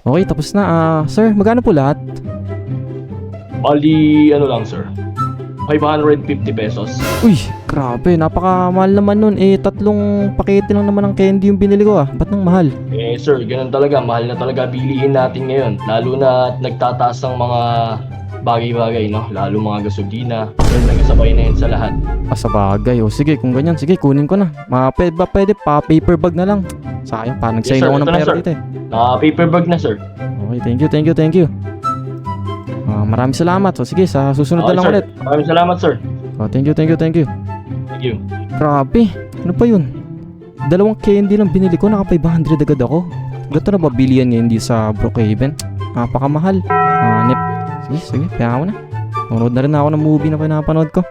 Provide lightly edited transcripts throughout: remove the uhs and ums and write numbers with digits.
Okay, tapos na. Sir, magkano po lahat? Bali, ano lang sir, 550 pesos. Uy, grabe, napakamahal naman nun. Tatlong pakete lang naman ng candy yung binili ko Ba't nang mahal? Sir, ganun talaga, mahal na talaga bilihin natin ngayon. Lalo na at nagtataas ng mga bagay-bagay, no? Lalo mga gasolina, well, nagsabay na yun sa lahat. Sa bagay. Sige, kung ganyan, sige, kunin ko na. Pwede pa, paper bag na lang. Sayang, pa Yes, nag-sign sir. ako ng Ito na, pera sir. dito Naka-paper bag na sir. Okay, thank you. Maraming salamat. Sige, sa susunod na Okay, lang sir. ulit. Maraming salamat sir. Thank you. Thank you. Grabe, ano pa yun? Dalawang candy lang binili ko, naka 500 agad ako. Gato na ba bilihan ngayon di sa Brookhaven? Napakamahal. Nip. Sige, kaya mo na. Manood na rin ako ng movie na pinapanood ko.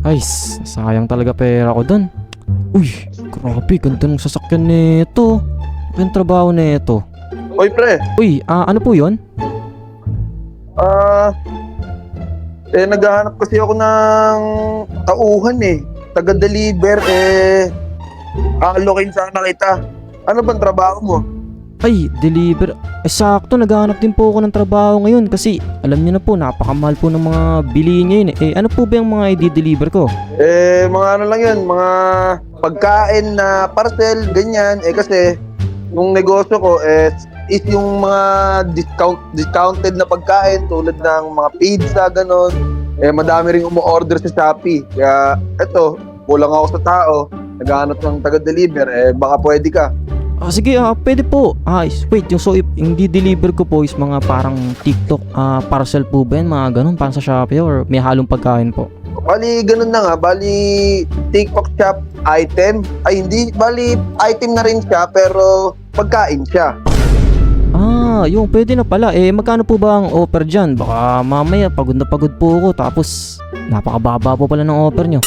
Ay, sayang talaga pera ko dun. Uy, grabe, ganda ng sasakyan nito. Ano yung trabaho nito? Oy pre, Uy, ano po yun? naghahanap kasi ako ng tauhan taga-deliver alokin sana kita. Ano bang trabaho mo? Ay, deliver. Sakto, naghahanap din po ako ng trabaho ngayon kasi alam niyo na po, napakamahal po ng mga bilihin ngayon. Ano po ba yung mga i-deliver ko? Mga ano lang yun, mga pagkain na parcel, ganyan. Kasi yung negosyo ko is yung mga discounted na pagkain tulad ng mga pizza, ganon. Madami ring umu-order sa Shopee. Kaya eto, kulang ako sa tao, naghahanap ng taga-deliver, baka pwede ka. Sige, pwede po. Wait, yung di-deliver ko po is mga parang TikTok parcel po ba yan? Mga ganun, parang sa Shopee or may halong pagkain po? Bali, ganun na nga. Bali, TikTok shop item. Ay, hindi. Bali, item na rin siya, pero pagkain siya. Yung pwede na pala. Magkano po ba ang offer dyan? Baka mamaya pagod na pagod po ako tapos napakababa po pala ng offer nyo.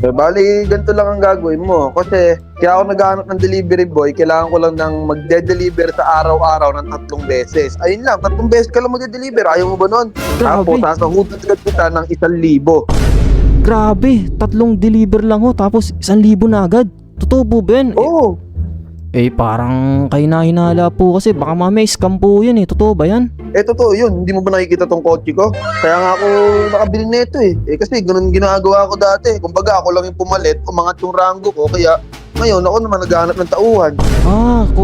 Bali, ganito lang ang gagawin mo. Kasi, kaya ako naghahanap ng delivery boy, kailangan ko lang ng magde-deliver sa araw-araw ng 3 beses. Ayun lang, 3 beses ka lang magde-deliver. Ayaw mo ba nun? Grabe. Tapos, sasahutan kita ng 1,000. Grabe, 3 deliver lang ho tapos 1,000 na agad. Totoo po ba yan? Oo. Parang kayo na hinala po kasi baka mamaya scam po yan Totoo ba yan? Totoo yun. Hindi mo ba nakikita tong kotse ko? Kaya nga ako nakabili nito kasi ganun ginagawa ko dati. Kumbaga ako lang yung pumalit, umangat yung rango ko. Kaya ngayon ako naman naghahanap ng tauhan.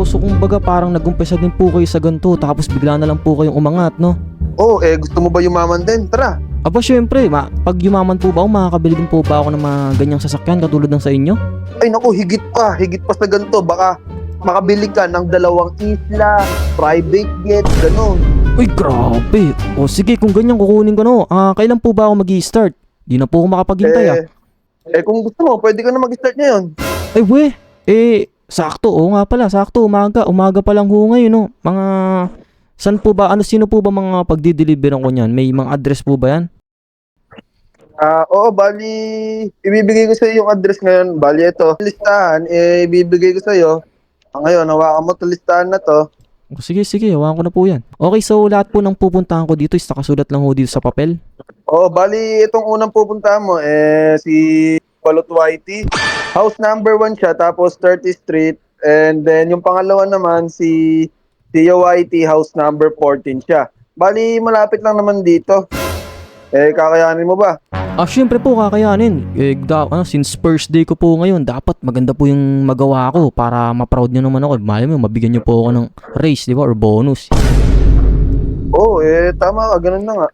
So kumbaga parang nagumpisa din po kayo sa ganito tapos bigla na lang po kayong umangat, no? Oo, gusto mo ba yumaman din? Tara. Syempre, pag yumaman po ba ako, makakabili din po ba ako ng mga ganyang sasakyan katulad ng sa inyo? Ay naku, higit pa sa ganito. Baka makabili ka ng 2 isla, private jet, gano'n. Uy, grabe. Sige, kung ganyan kukunin ko no. Kailan po ba ako mag-i-start? Di na po ako makapaghintay Kung gusto mo, pwede ka na mag-start ngayon. Sakto. Nga pala, sakto. Umaga pa lang ho ngayon, no? Saan po ba, sino po ba mga pagdi-deliveran ko niyan? May mga address po ba yan? Oo, bali, ibibigay ko sa iyo yung address ngayon. Bali, ito, listahan, ibibigay ko sa iyo. Ngayon, hawakan mo ito listahan na to. Sige, hawakan ko na po yan. Okay, so lahat po ng pupuntahan ko dito is nakasulat lang ho dito sa papel. Oo, bali, itong unang pupuntahan mo, si Balot Whitey. House number 1 siya, tapos 30th Street. And then, yung pangalawa naman, si Tia Whitey, house number 14 siya. Bali, malapit lang naman dito. Kakayanin mo ba? Syempre po kakayanin. Since first day ko po ngayon, dapat maganda po yung magawa ko para ma-proud nyo naman ako. Malay mo, mabigyan nyo po ako ng raise, di ba? Or bonus. Oo, tama ka. Ganun na nga.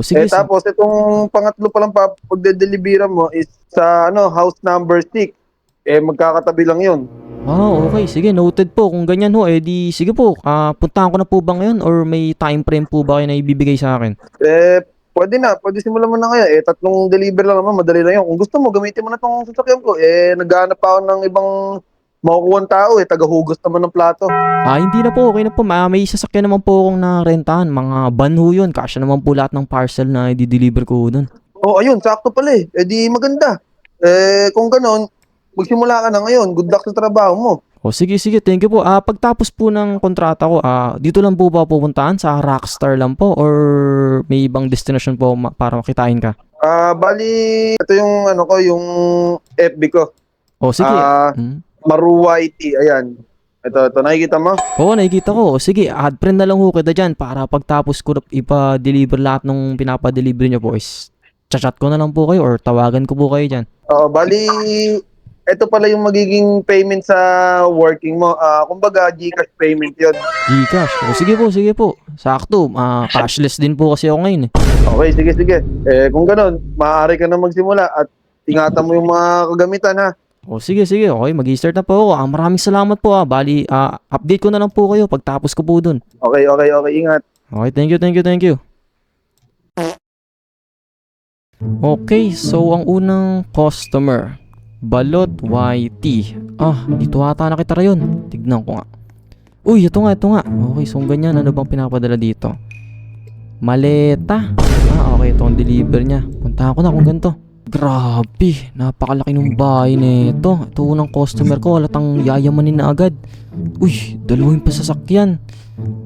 Sige. Tapos, itong pangatlo palang pagde-deliveran mo is sa house number 6. Magkakatabi lang yun. Okay. Sige, noted po. Kung ganyan ho, sige po. Puntahan ko na po ba ngayon or may time frame po ba kayo na ibibigay sa akin? Pwede na. Pwede simulan mo na ngayon. 3 deliver lang naman. Madali lang yun. Kung gusto mo, gamitin mo na tong sasakyan ko. Naghahanap pa ako ng ibang makukuha tao. Tagahugas naman ng plato. Hindi na po. Okay na po. May sasakyan naman po akong narentahan. Mga van ho yun. Kasya naman po lahat ng parcel na i-deliver ko doon. Ayun. Sakto pala di maganda. Kung ganon, magsimula ka na ngayon. Good luck sa trabaho mo. Sige. Thank you po. Pagtapos po ng kontrata ko, dito lang po ba pupuntahan? Sa Rockstar lang po? Or may ibang destination po para makitain ka? Bali, ito yung yung FB ko. Sige. Maru Whitey, ayan. Ito, nakikita mo? Oo, nakikita ko. O, sige, add friend na lang ho kita dyan para pagtapos ko na ipa-deliver lahat ng pinapa-deliver nyo po is chat ko na lang po kayo or tawagan ko po kayo dyan. Oo, bali, ito pala yung magiging payment sa working mo. Kumbaga, GCash payment yon. Gcash. O, sige po. Sakto. Cashless din po kasi ako ngayon eh. Okay, sige. Kung ganun, maaari ka na magsimula at ingatan mo yung mga kagamitan ha. O, sige. Okay, mag-i-start na po ako. Maraming salamat po Bali, update ko na lang po kayo pagtapos ko po dun. Okay, ingat. Okay, thank you. Okay, so ang unang customer, Balot YT. Dito ata nakita yun. Tignan ko nga. Uy, ito nga. Okay, so ganyan, ano bang pinapadala dito? Maleta. Okay, ito ang deliver niya. Puntahan ko na kung ganito. Grabe, napakalaki ng bahay nito. Ito unang customer ko, halatang yayamanin na agad. Uy, dalawang pasasakyan.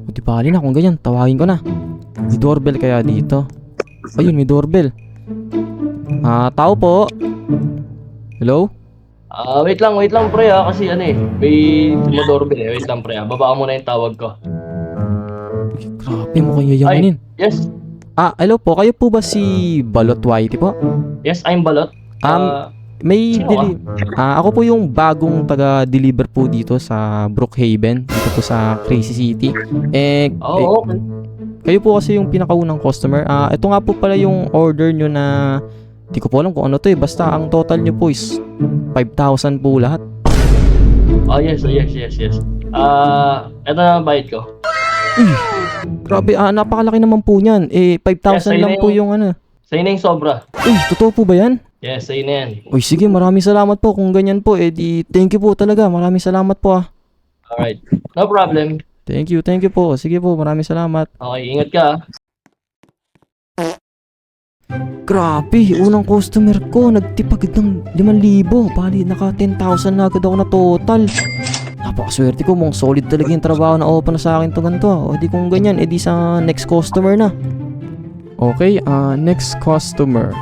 O di bali na kung ganyan, tawagin ko na. May doorbell kaya dito? Ayun, may doorbell. Tao po. Hello? Wait lang pre kasi may doorbell Wait lang pre babaan mo na yung tawag ko. Uy, grabe, mukhang yayamanin. Yes, Hello po, kayo po ba si Balot Whitey po? yes, I'm Balot. May Sino ako po yung bagong taga-deliver po dito sa Brookhaven, dito po sa Crazy City. Okay. Kayo po kasi yung pinakaunang customer. Ito nga po pala yung order nyo na di ko po alam kung ano to basta ang total nyo po is 5,000 po lahat. Yes. Ito na ang bayad ko. Grabe, napakalaki naman po niyan. 5,000 Yes, lang po yung ano. Sa'yo na yung sobra. Totoo po ba yan? Yes, sa'yo na yan. Uy, sige, maraming salamat po. Kung ganyan po, thank you po talaga. Maraming salamat po Alright, no problem. Thank you po. Sige po, maraming salamat. Okay, ingat ka. Grabe, unang customer ko, nagtip agad ng 5,000. Bali, naka 10,000 na agad ako na total. Napakaswerte ko, mong solid talaga yung trabaho na open na sa akin to ganito. O di kung ganyan, edi sa next customer na. Okay, next customer.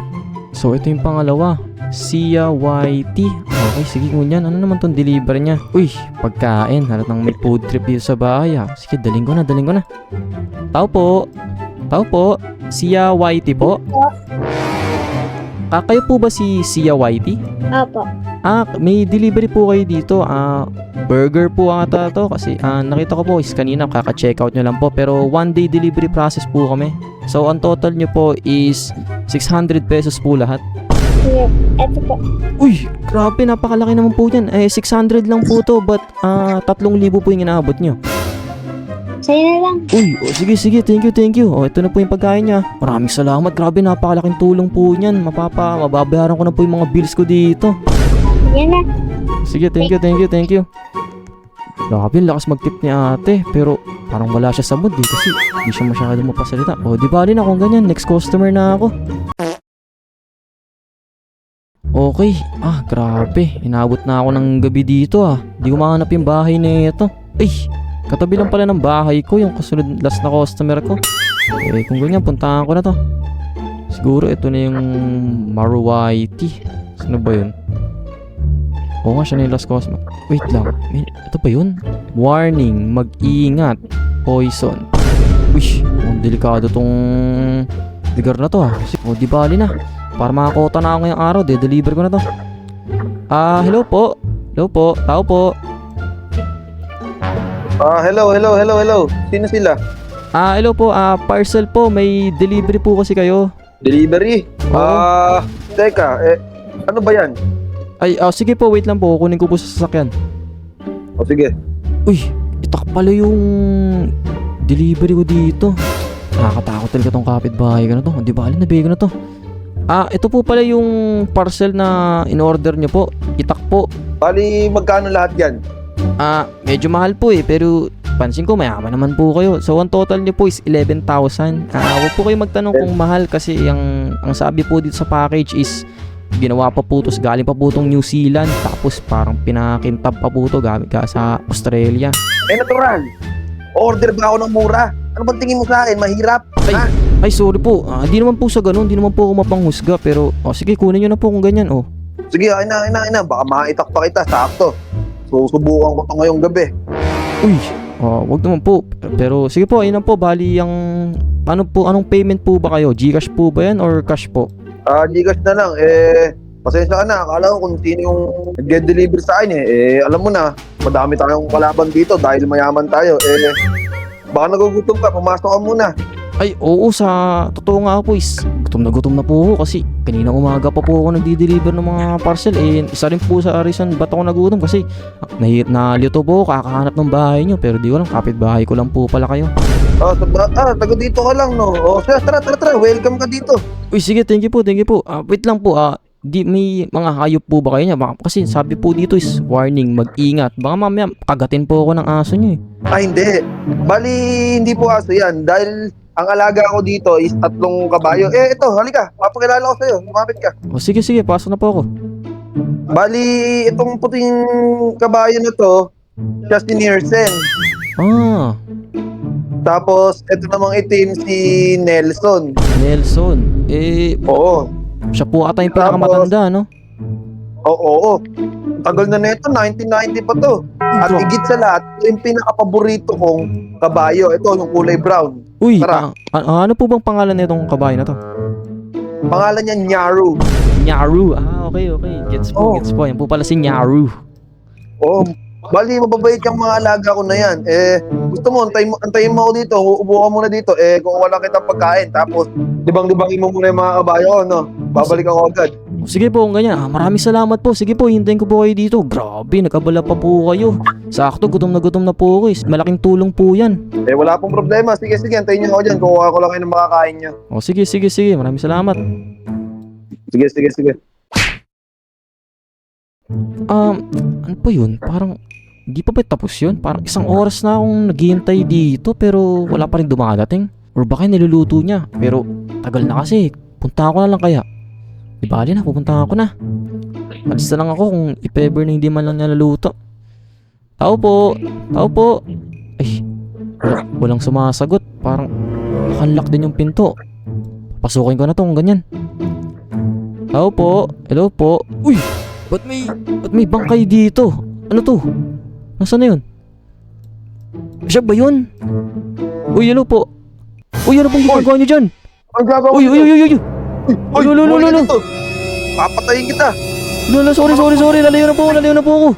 So, ito yung pangalawa. Sia YT. Okay, sige kung yan. Ano naman tong deliver niya? Uy, pagkain. Halatang may food trip dito sa bahay Sige, daling ko na. Tao po. Sia YT po. Kayo po ba si Sia YT? Opo. May delivery po kayo dito. Burger po ata to kasi nakita ko po is kanina kaka-checkout nyo lang po pero 1-day delivery process po kami. So ang total nyo po is 600 pesos po lahat. Sige, eto po. Uy, grabe, napakalaki naman po yan. 600 lang po to but 3,000 po yung inaabot nyo. Sa'yo na lang. Uy, sige, thank you. Ito na po yung pagkain niya. Maraming salamat, grabe, napakalaking tulong po niyan. Mababayaran ko na po yung mga bills ko dito. Yan na. Sige, thank you. Grabe, lakas mag-tip ni ate. Pero parang wala siya sa mood kasi di siya masyadong mapasalita. Di bali na kung ganyan, next customer na ako. Okay, grabe. Inabot na ako ng gabi dito Di ko mahanap yung bahay na ito. Katabi lang pala ng bahay ko yung kasunod last na customer ko. Kung ganyan, puntahan ko na to. Siguro ito na yung Maru Whitey. Sino ba yun? Oo nga, siya na yung last customer. Wait lang, ito ba yun? Warning, mag-iingat. Poison. Uy, ang delikado tong lugar na to di bali na. Para makakota na ako ngayong araw, deliver ko na to. Hello po. Tao po. Hello. Sino sila? Hello po. Parcel po. May delivery po kasi kayo. Delivery? Oo. Teka, ano ba yan? Sige po. Wait lang po. Kunin ko po sa sasakyan. Sige. Uy, itak pala yung delivery ko dito. Nakakatakot talaga tong kapitbahay ko na to. Di ba, nabigay ko na to. Ito po pala yung parcel na in-order nyo po. Itak po. Bali, magkano lahat yan? Medyo mahal po pero pansin ko mayaman naman po kayo. So ang total nyo po is 11,000. Huwag po kayo magtanong kung mahal kasi ang sabi po dito sa package is ginawa pa po ito, galing pa po itong New Zealand, tapos parang pinakintab pa po ito gamit ka sa Australia. Natural. Order ba ako ng mura? Ano bang tingin mo sa akin? Mahirap? Ay sorry po, di naman po sa ganun, di naman po ako mapanghusga pero sige, kunin nyo na po kung ganyan. Sige, ina. Baka maitak pa kita, sakto. Susubukan ko to ngayong gabi. Uy, wag naman po. Pero sige po, ayun lang po. Bali yung, anong payment po ba kayo? Gcash po ba yan or cash po? Gcash na lang. Pasensya ka na. Akala ko kung sino yung nag-deliver sa akin alam mo na, madami tayong kalaban dito dahil mayaman tayo. Baka nagugutom ka, pumasok ka muna. Ay, oo, sa totoo nga po is gutom na po ako kasi kanina umaga pa po ako nagdi-deliver ng mga parcel. Isa rin po sa reason ba't ako nagutom kasi nalito po ako kakahanap ng bahay nyo pero di ko lang, kapitbahay ko lang po pala kayo. Taga dito ka lang, no? Tara, welcome ka dito. Uy, sige, thank you po. Wait lang po, may mga hayop po ba kayo niya? Baka, kasi sabi po dito is warning, mag-ingat. Baka mamaya kagatin po ako ng aso nyo Hindi. Bali, hindi po aso yan. Dahil ang alaga ko dito is 3 kabayo. Ito, halika. Papakilala ko sa'yo. Lumapit ka. O sige, pasok na po ako. Bali, itong puting kabayo na to, siya si Niersen. Tapos, ito namang itim si Nelson. Nelson. Oo. Siya po ata yung pinakamatanda, no? Oo. Tagal na nito, 1990 pa to. At higit sa lahat, ito yung pinakapaborito kong kabayo. Ito, yung kulay brown. Uy, Tara. ano po bang pangalan nitong kabayo na to? Pangalan niya Nyaru. Nyaru. Okay. Gets po. Yan po pala si Nyaru. Oo. Bali, mababait yung mga alaga ko na yan. Gusto mo, antayin mo ako dito. Upo ka muna dito. Kung wala kitang pagkain. Tapos, libang-libangin mo muna yung mga kabayo ko, no? Babalik ako agad. Sige po, kung ganyan. Maraming salamat po. Sige po, hintayin ko po kayo dito. Grabe, nagkabala pa po kayo. Sakto, gutom na po ako. Malaking tulong po yan. Wala pong problema. Sige, antayin niyo ako dyan. Kukuha ko lang kayo ng makakain niyo. O sige. Maraming salamat. Sige. Ano po yun? Parang, hindi pa ba tapos yun? Parang 1 oras na akong naghihintay dito pero wala pa rin dumadating. Or baka niluluto niya. Pero, tagal na kasi. Punta ako na lang kaya. Di bali na, pupunta ako na. Alis na lang ako kung if ever na hindi man lang niluluto. Tao po. Ay, walang sumasagot. Parang, nakanlock din yung pinto. Pasukin ko na to kung ganyan. Tao po. Hello po. Uy! Ba't may bangkay dito? Ano to? Nasaan na yun? Siya ba yun? Uy, hello po. Uy, ano pong ginagawa niyo dyan? Ang gagawa Uy. Uy, Papatayin kita. Sorry. Lalayo na po ako.